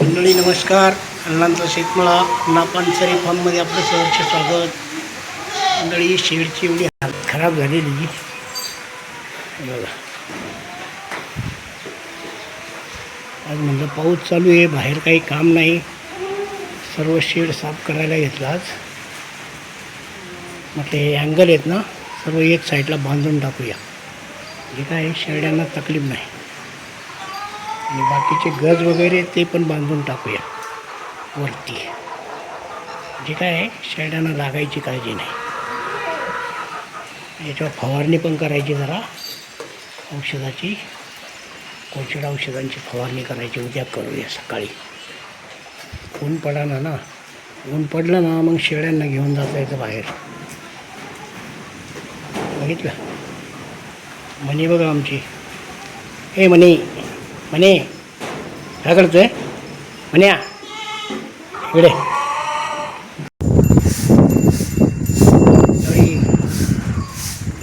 मंडळी नमस्कार. अण्णांचा शेतमळा अण्णा पानसरे फार्ममध्ये आपलं सहर्ष स्वागत. मंडळी शेडची एवढी हालत खराब झालेली बघा. आज म्हणलं पाऊस चालू आहे, बाहेर काही काम नाही, सर्व शेड साफ करायला घेतला आज. म्हटलं हे अँगल आहेत ना सर्व एक साईडला बांधून टाकूया, जे काय शेड्यांना तकलीफ नाही. आणि बाकीचे गज वगैरे ते पण बांधून टाकूया वरती, जे काय आहे शेड्यांना लागायची काळजी नाही. याच्यावर फवारणी पण करायची, जरा औषधाची, कोचड औषधांची फवारणी करायची. उद्या करूया सकाळी. ऊन पडाना ना, ऊन पडलं ना मग शेळ्यांना घेऊन जाता येतं बाहेर. बघितलं म्हणे बघा आमची, हे म्हणे म्हणे काय करतोय म्हण्या इकडे.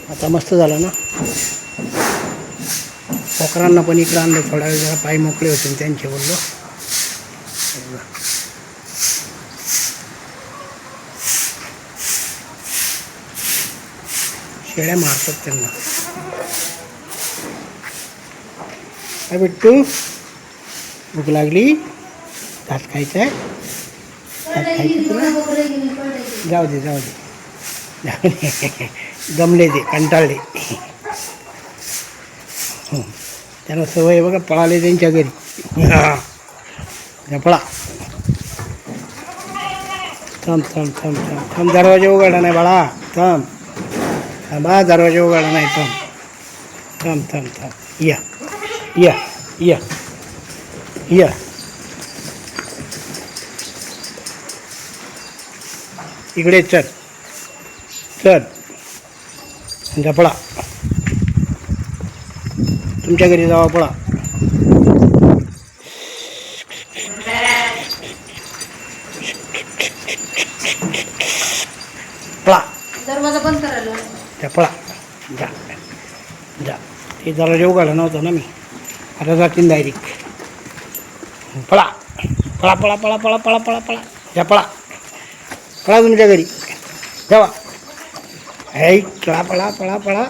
आता मस्त झालं ना, पोकरांना पण इकडं आणलं, थोडा वेळ जरा पाय मोकळे होते त्यांचे बोललो. शेळ्या मारतात त्यांना. काय बिट्टू, भूक लागली, घास खायचं आहे, घास खायचं तुला? जाऊ दे जाऊ दे जाऊ दे, दमले ते, कंटाळले. त्यांना सवय आहे बघा, पळाले त्यांच्या घरी. हां पळा. थांब थांब थांब थांब थांब, दरवाजा उघडा नाही बाळा, थांब थांबा, दरवाजा उघडा नाही, थांब थांब थांब थांब. या या या या. इकडे चल चल, पळा, तुमच्या घरी जावा, पळा. पळा, दरवाजा बंद करायला. त्या पळा, जा जा. ते दरवाजा उघडला नव्हता ना मी, आता जातील डायरेक्ट. पळा पळा पळा पळा पळा पळा पळा पळा, जा पळा पळा तुमच्या घरी जावा. ऐक, पळा पळा पळा पळा.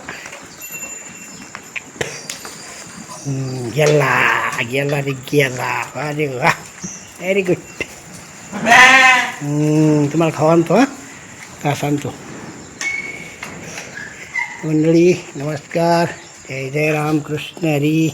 गेला गेला रे गेला. अरे वा, व्हेरी गुड. तुम्हाला खावा आणतो, हां का सांगतो. मंडळी नमस्कार, जय जय राम कृष्ण हरी.